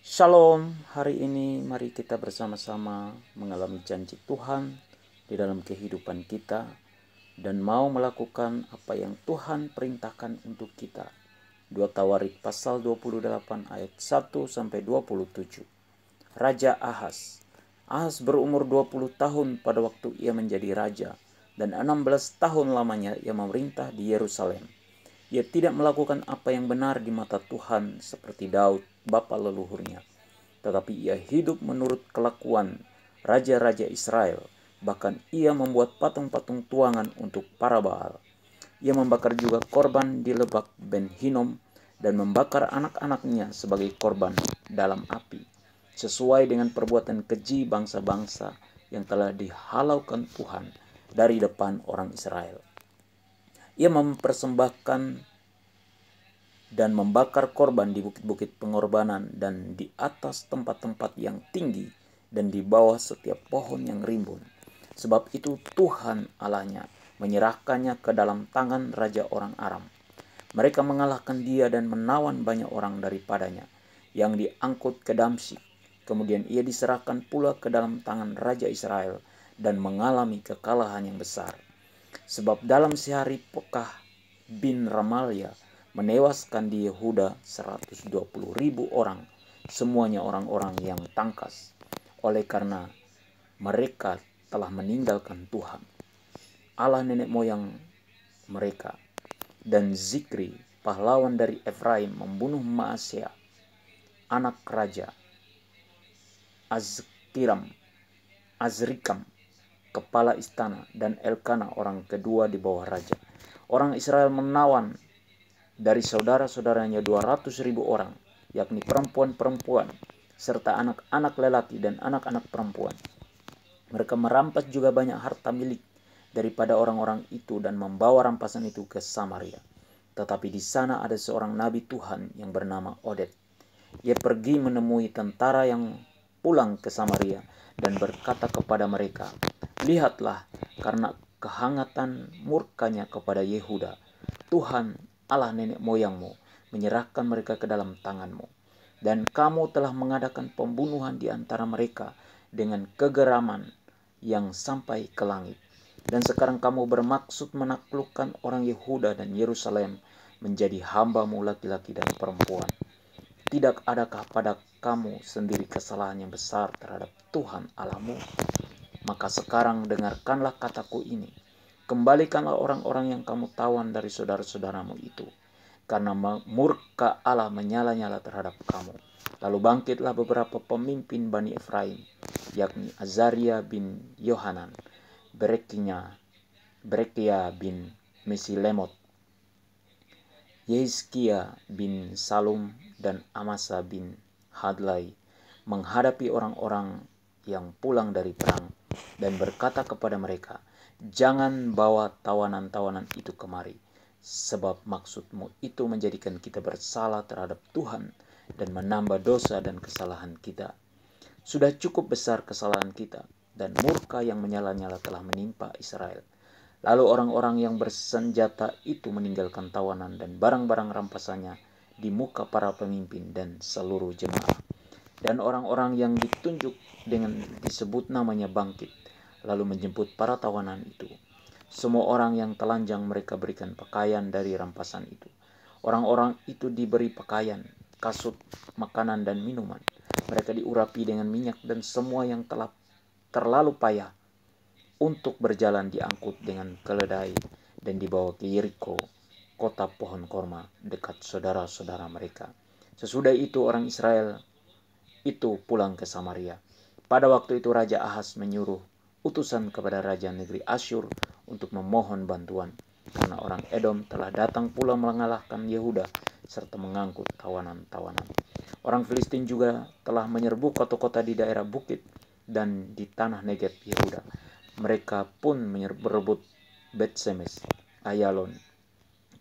Shalom, hari ini mari kita bersama-sama mengalami janji Tuhan di dalam kehidupan kita dan mau melakukan apa yang Tuhan perintahkan untuk kita. 2 Tawarik pasal 28 ayat 1 sampai 27. Raja Ahaz. Ahaz berumur 20 tahun pada waktu ia menjadi raja dan 16 tahun lamanya ia memerintah di Yerusalem. Ia tidak melakukan apa yang benar di mata Tuhan seperti Daud, bapa leluhurnya. Tetapi ia hidup menurut kelakuan raja-raja Israel. Bahkan ia membuat patung-patung tuangan untuk para Baal. Ia membakar juga korban di lebak Ben Hinnom dan membakar anak-anaknya sebagai korban dalam api, sesuai dengan perbuatan keji bangsa-bangsa yang telah dihalaukan Tuhan dari depan orang Israel. Ia mempersembahkan dan membakar korban di bukit-bukit pengorbanan dan di atas tempat-tempat yang tinggi dan di bawah setiap pohon yang rimbun. Sebab itu Tuhan Allahnya menyerahkannya ke dalam tangan raja orang Aram. Mereka mengalahkan dia dan menawan banyak orang daripadanya yang diangkut ke Damsyik. Kemudian ia diserahkan pula ke dalam tangan raja Israel dan mengalami kekalahan yang besar. Sebab dalam sehari Pekah bin Ramalia menewaskan di Yehuda 120.000 orang, semuanya orang-orang yang tangkas, oleh karena mereka telah meninggalkan Tuhan, Allah nenek moyang mereka. Dan Zikri, pahlawan dari Efraim, membunuh Maaseah, anak raja, Azrikam, kepala istana, dan Elkana orang kedua di bawah raja. Orang Israel menawan dari saudara-saudaranya 200.000 orang, yakni perempuan-perempuan, serta anak-anak lelaki dan anak-anak perempuan. Mereka merampas juga banyak harta milik daripada orang-orang itu dan membawa rampasan itu ke Samaria. Tetapi di sana ada seorang nabi Tuhan yang bernama Oded. Ia pergi menemui tentara yang pulang ke Samaria dan berkata kepada mereka, "Lihatlah, karena kehangatan murkanya kepada Yehuda, Tuhan Allah nenek moyangmu menyerahkan mereka ke dalam tanganmu. Dan kamu telah mengadakan pembunuhan di antara mereka dengan kegeraman yang sampai ke langit. Dan sekarang kamu bermaksud menaklukkan orang Yehuda dan Yerusalem menjadi hambamu laki-laki dan perempuan. Tidak adakah pada kamu sendiri kesalahan yang besar terhadap Tuhan Allahmu? Maka sekarang dengarkanlah kataku ini. Kembalikanlah orang-orang yang kamu tawan dari saudara-saudaramu itu, karena murka Allah menyala-nyala terhadap kamu." Lalu bangkitlah beberapa pemimpin Bani Efraim, yakni Azaria bin Yohanan, Berekia bin Mesilemot, Yehizkia bin Salum, dan Amasa bin Hadlai, menghadapi orang-orang yang pulang dari perang dan berkata kepada mereka, "Jangan bawa tawanan-tawanan itu kemari, sebab maksudmu itu menjadikan kita bersalah terhadap Tuhan dan menambah dosa dan kesalahan kita. Sudah cukup besar kesalahan kita, dan murka yang menyala-nyala telah menimpa Israel." Lalu orang-orang yang bersenjata itu meninggalkan tawanan dan barang-barang rampasannya di muka para pemimpin dan seluruh jemaah. Dan orang-orang yang ditunjuk dengan disebut namanya bangkit, lalu menjemput para tawanan itu. Semua orang yang telanjang mereka berikan pakaian dari rampasan itu. Orang-orang itu diberi pakaian, kasut, makanan, dan minuman. Mereka diurapi dengan minyak, dan semua yang telah terlalu payah untuk berjalan diangkut dengan keledai dan dibawa ke Yeriko, kota pohon korma, dekat saudara-saudara mereka. Sesudah itu orang Israel itu pulang ke Samaria. Pada waktu itu Raja Ahaz menyuruh utusan kepada Raja negeri Asyur untuk memohon bantuan, karena orang Edom telah datang pula mengalahkan Yehuda serta mengangkut tawanan-tawanan. Orang Filistin juga telah menyerbu kota-kota di daerah bukit dan di tanah Negeb Yehuda. Mereka pun berebut Bet-Semes, Ayalon,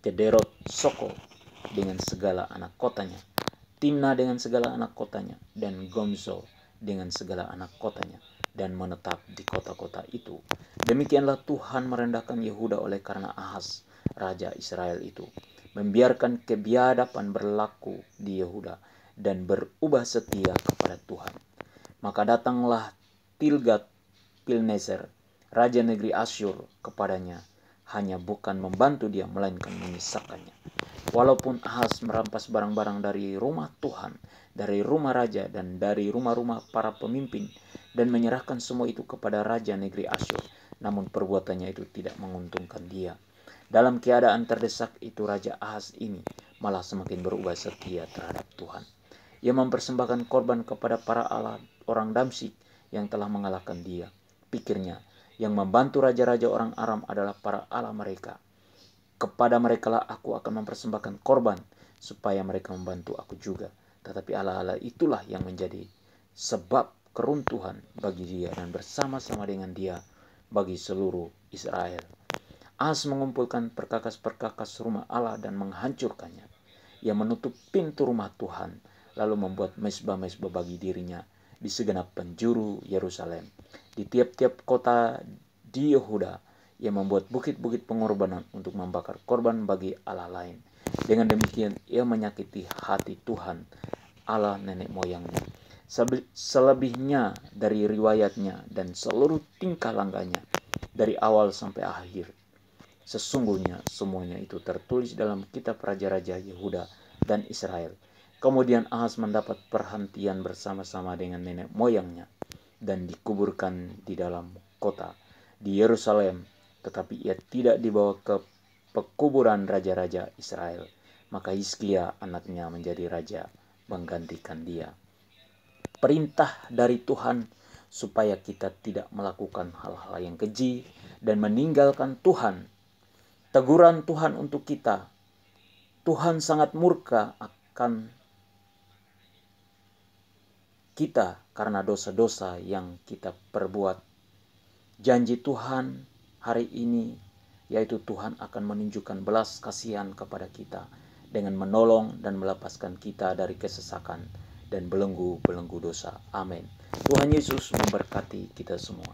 Kederot, Soko dengan segala anak kotanya, Timna dengan segala anak kotanya, dan Gomzo dengan segala anak kotanya, dan menetap di kota-kota itu. Demikianlah Tuhan merendahkan Yehuda oleh karena Ahaz, raja Israel itu, membiarkan kebiadaban berlaku di Yehuda, dan berubah setia kepada Tuhan. Maka datanglah Tilgat-Pilneser, raja negeri Asyur, kepadanya, hanya bukan membantu dia, melainkan menyisakannya. Walaupun Ahaz merampas barang-barang dari rumah Tuhan, dari rumah raja, dan dari rumah-rumah para pemimpin, dan menyerahkan semua itu kepada raja negeri Asyur, namun perbuatannya itu tidak menguntungkan dia. Dalam keadaan terdesak itu, Raja Ahaz ini malah semakin berubah setia terhadap Tuhan. Ia mempersembahkan korban kepada para allah orang Damsyik yang telah mengalahkan dia. Pikirnya, yang membantu raja-raja orang Aram adalah para allah mereka. Kepada merekalah aku akan mempersembahkan korban, supaya mereka membantu aku juga. Tetapi allah-allah itulah yang menjadi sebab keruntuhan bagi dia, dan bersama-sama dengan dia bagi seluruh Israel. Ahaz mengumpulkan perkakas-perkakas rumah Allah dan menghancurkannya. Ia menutup pintu rumah Tuhan, lalu membuat mezbah-mezbah bagi dirinya di segenap penjuru Yerusalem. Di tiap-tiap kota di Yehuda, ia membuat bukit-bukit pengorbanan untuk membakar korban bagi Allah lain. Dengan demikian, ia menyakiti hati Tuhan, Allah nenek moyangnya. Selebihnya dari riwayatnya dan seluruh tingkah langkahnya, dari awal sampai akhir, sesungguhnya semuanya itu tertulis dalam kitab Raja-Raja Yehuda dan Israel. Kemudian Ahaz mendapat perhentian bersama-sama dengan nenek moyangnya dan dikuburkan di dalam kota di Yerusalem, tetapi ia tidak dibawa ke pekuburan raja-raja Israel. Maka Hizkia anaknya menjadi raja menggantikan dia. Perintah dari Tuhan supaya kita tidak melakukan hal-hal yang keji dan meninggalkan Tuhan. Teguran Tuhan untuk kita. Tuhan sangat murka akan kita karena dosa-dosa yang kita perbuat. Janji Tuhan hari ini yaitu Tuhan akan menunjukkan belas kasihan kepada kita dengan menolong dan melepaskan kita dari kesesakan dan belenggu-belenggu dosa. Amin. Tuhan Yesus memberkati kita semua.